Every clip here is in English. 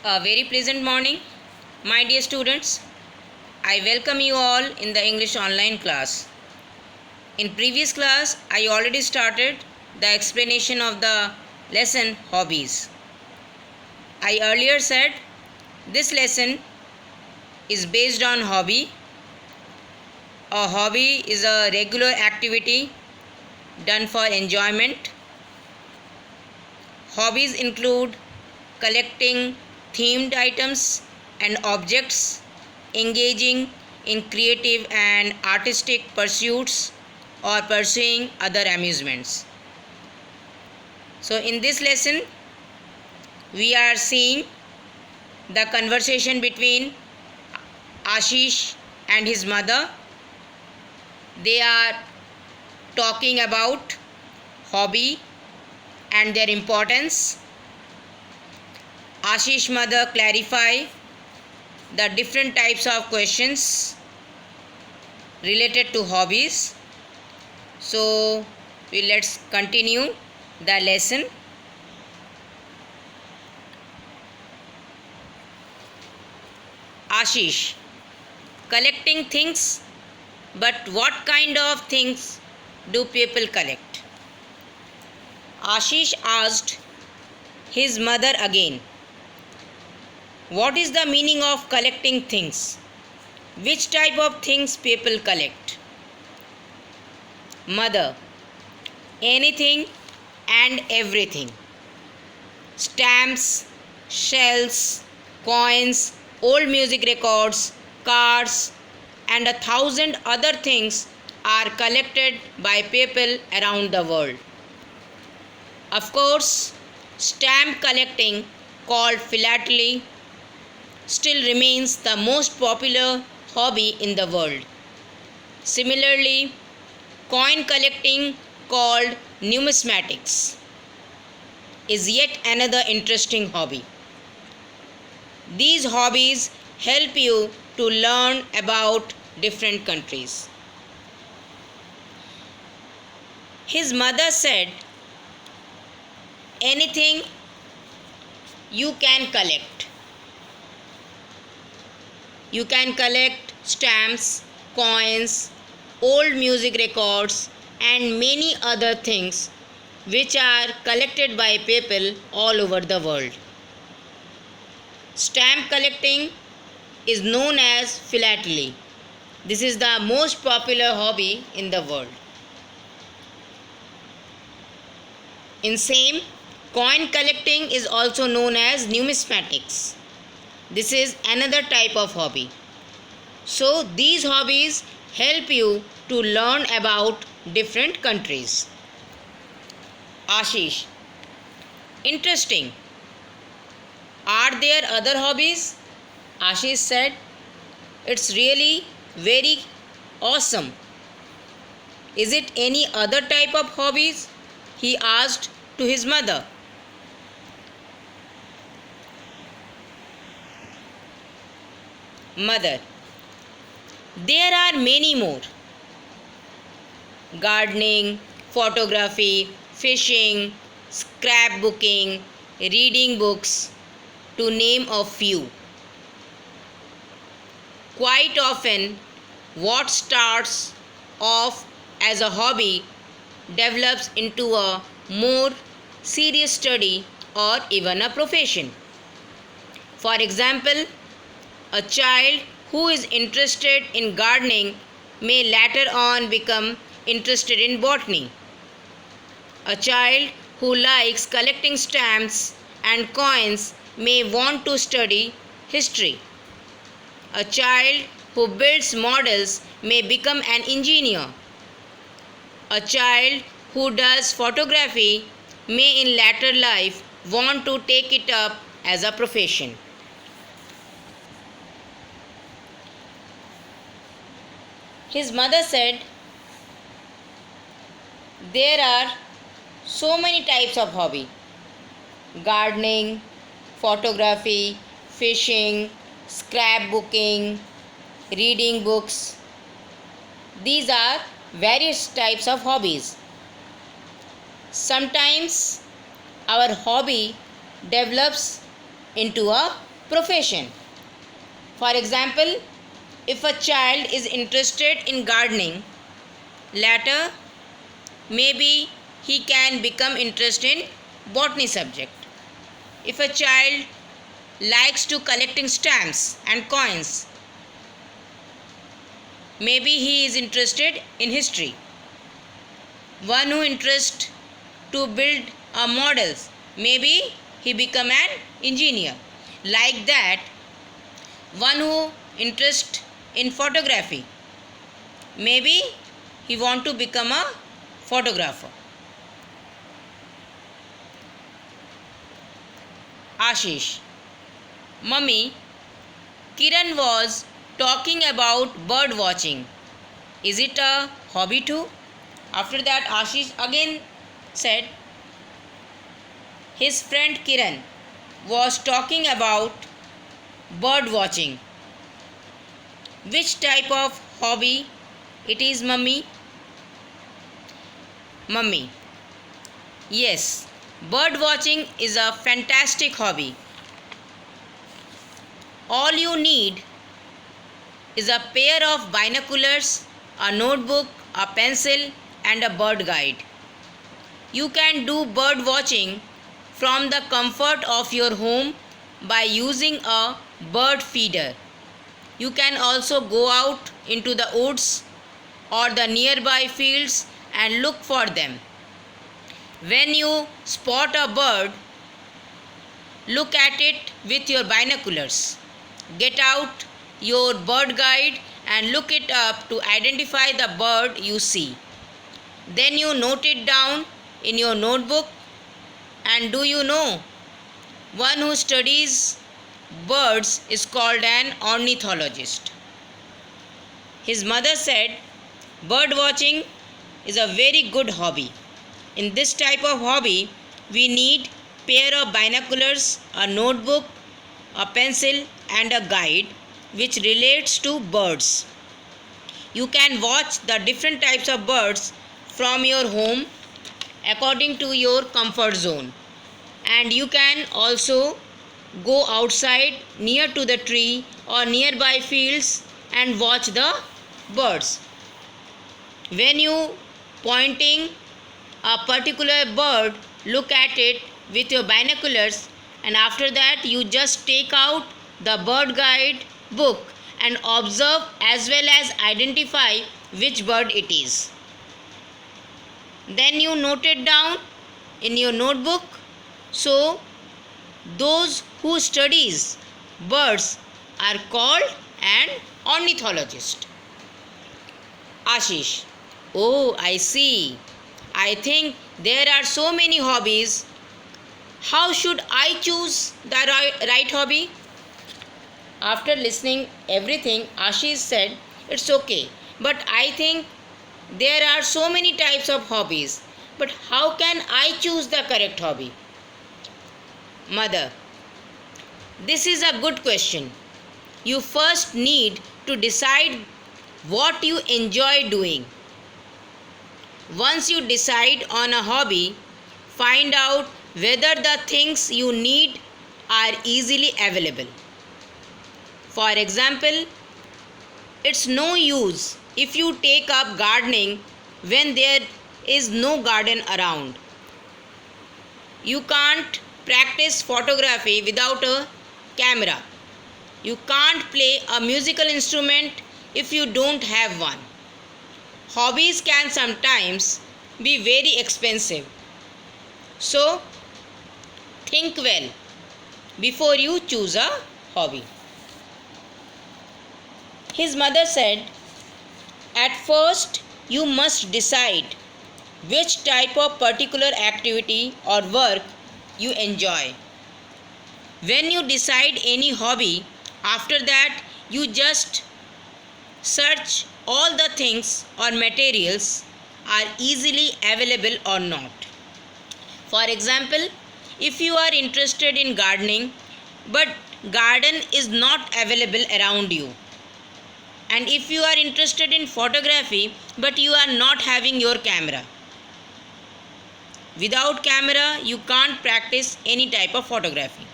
A very pleasant morning, my dear students. I welcome you all in the English online class. In previous class, I already started the explanation of the lesson hobbies. I earlier said this lesson is based on hobby. A hobby is a regular activity done for enjoyment. Hobbies include collecting themed items and objects, engaging in creative and artistic pursuits, or pursuing other amusements. So, in this lesson, we are seeing the conversation between Ashish and his mother. They are talking about hobby and their importance. Ashish's mother clarify the different types of questions related to hobbies. So, let's continue the lesson. Ashish, collecting things, but what kind of things do people collect? Ashish asked his mother again. What is the meaning of collecting things? Which type of things people collect? Mother, anything and everything. Stamps, shells, coins, old music records, cards, and 1,000 other things are collected by people around the world. Of course, stamp collecting, called philately, still remains the most popular hobby in the world. Similarly, coin collecting, called numismatics, is yet another interesting hobby. These hobbies help you to learn about different countries. His mother said, anything you can collect. You can collect stamps, coins, old music records, and many other things which are collected by people all over the world. Stamp collecting is known as philately. This is the most popular hobby in the world. In same, coin collecting is also known as numismatics. This is another type of hobby. So these hobbies help you to learn about different countries. Ashish, interesting. Are there other hobbies? Ashish said, it's really very awesome. Is it any other type of hobbies? He asked to his mother. Mother, there are many more. Gardening, photography, fishing, scrapbooking, reading books, to name a few. Quite often, what starts off as a hobby develops into a more serious study or even a profession. For example, a child who is interested in gardening may later on become interested in botany. A child who likes collecting stamps and coins may want to study history. A child who builds models may become an engineer. A child who does photography may in later life want to take it up as a profession. His mother said, there are so many types of hobby. Gardening, photography, fishing, scrapbooking, reading books. These are various types of hobbies. Sometimes our hobby develops into a profession. For example, if a child is interested in gardening, later maybe he can become interested in botany subject. If a child likes to collecting stamps and coins, maybe he is interested in history. One who interests to build models, maybe he become an engineer. Like that, one who interests in photography, maybe he want to become a photographer. Ashish: Mummy, Kiran was talking about bird watching. Is it a hobby too? After that, Ashish again said his friend Kiran was talking about bird watching. Which type of hobby it is, Mummy? Mummy: Yes, bird watching is a fantastic hobby. All you need is a pair of binoculars, a notebook, a pencil, and a bird guide. You can do bird watching from the comfort of your home by using a bird feeder. You can also go out into the woods or the nearby fields and look for them. When you spot a bird, look at it with your binoculars. Get out your bird guide and look it up to identify the bird you see. Then you note it down in your notebook. And do you know, one who studies birds is called an ornithologist. His mother said bird watching is a very good hobby. In this type of hobby, we need pair of binoculars, a notebook, a pencil, and a guide which relates to birds. You can watch the different types of birds from your home according to your comfort zone. And you can also go outside near to the tree or nearby fields and watch the birds. When you pointing a particular bird, look at it with your binoculars, and after that you just take out the bird guide book and observe as well as identify which bird it is. Then you note it down in your notebook. So those who studies birds are called an ornithologist. Ashish: Oh, I see. I think there are so many hobbies. How should I choose the right hobby? After listening everything, Ashish said, it's okay, but I think there are so many types of hobbies. But how can I choose the correct hobby? Mother: This is a good question. You first need to decide what you enjoy doing. Once you decide on a hobby, find out whether the things you need are easily available. For example, it's no use if you take up gardening when there is no garden around. You can't practice photography without a camera. You can't play a musical instrument if you don't have one. Hobbies can sometimes be very expensive. So, think well before you choose a hobby. His mother said, at first you must decide which type of particular activity or work you enjoy. When you decide any hobby, after that you just search all the things or materials are easily available or not. For example, if you are interested in gardening, but garden is not available around you, and if you are interested in photography, but you are not having your camera, without camera you can't practice any type of photography.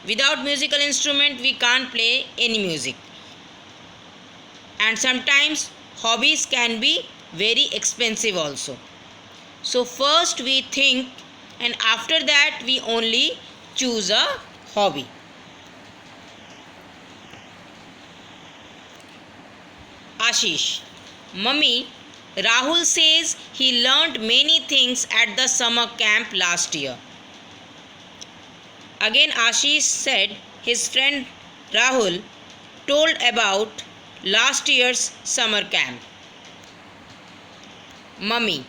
Without musical instrument, we can't play any music. And sometimes hobbies can be very expensive also. So first we think, and after that we only choose a hobby. Ashish: Mummy, Rahul says he learnt many things at the summer camp last year. Again Ashish said his friend Rahul told about last year's summer camp. Mummy: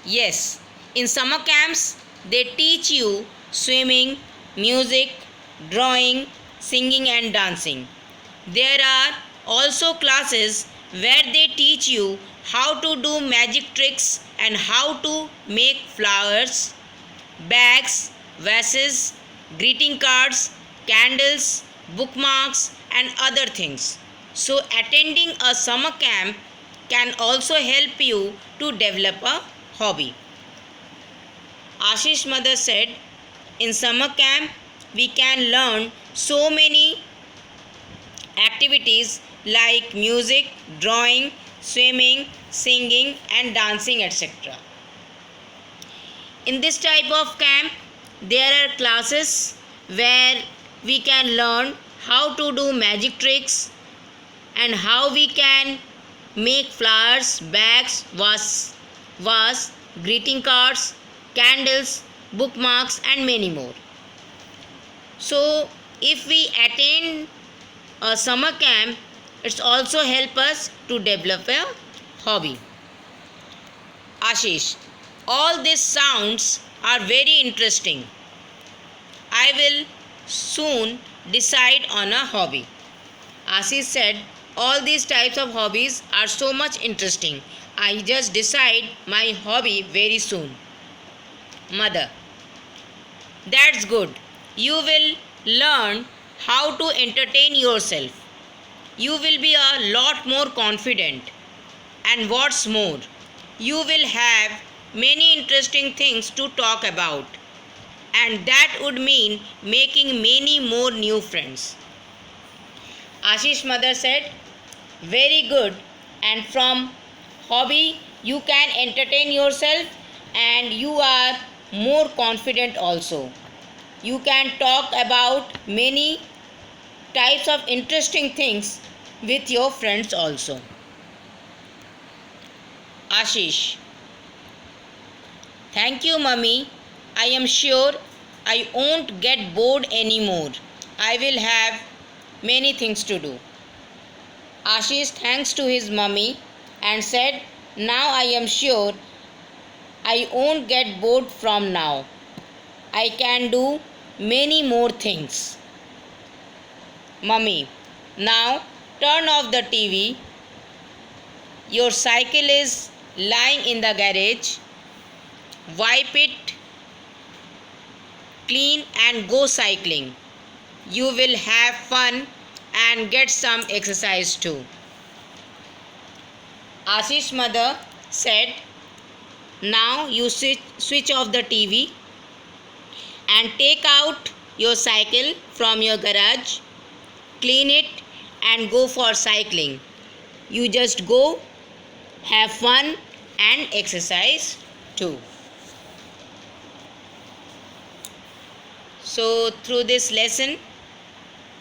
Yes, in summer camps they teach you swimming, music, drawing, singing and dancing. There are also classes where they teach you how to do magic tricks and how to make flowers, bags, vases, greeting cards, candles, bookmarks, and other things. So, attending a summer camp can also help you to develop a hobby. Ashish's mother said, in summer camp, we can learn so many activities like music, drawing, swimming, singing, and dancing, etc. In this type of camp, there are classes where we can learn how to do magic tricks and how we can make flowers, bags, vase, greeting cards, candles, bookmarks, and many more. So, if we attend a summer camp, it's also help us to develop a hobby. Ashish: All these sounds are very interesting. I will soon decide on a hobby. Ashish said, all these types of hobbies are so much interesting. I just decide my hobby very soon. Mother: That's good. You will learn how to entertain yourself. You will be a lot more confident. And what's more, you will have many interesting things to talk about. And that would mean making many more new friends. Ashish's mother said, very good. And from hobby, you can entertain yourself and you are more confident also. You can talk about many types of interesting things with your friends also. Ashish: Thank you, Mummy. I am sure I won't get bored anymore. I will have many things to do. Ashish thanks to his mummy and said, now I am sure I won't get bored from now. I can do many more things. Mummy: Now turn off the TV. Your cycle is lying in the garage. Wipe it clean and go cycling. You will have fun and get some exercise too. Ashish's mother said, now you switch off the TV and take out your cycle from your garage, clean it and go for cycling. You just go, have fun and exercise too. So through this lesson,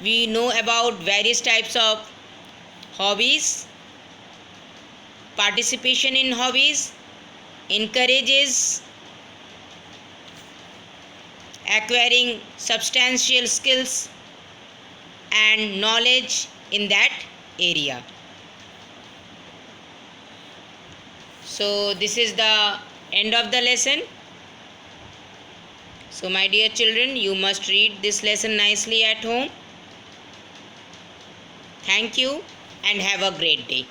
we know about various types of hobbies. Participation in hobbies encourages acquiring substantial skills and knowledge in that area. So this is the end of the lesson. So my dear children, you must read this lesson nicely at home. Thank you and have a great day.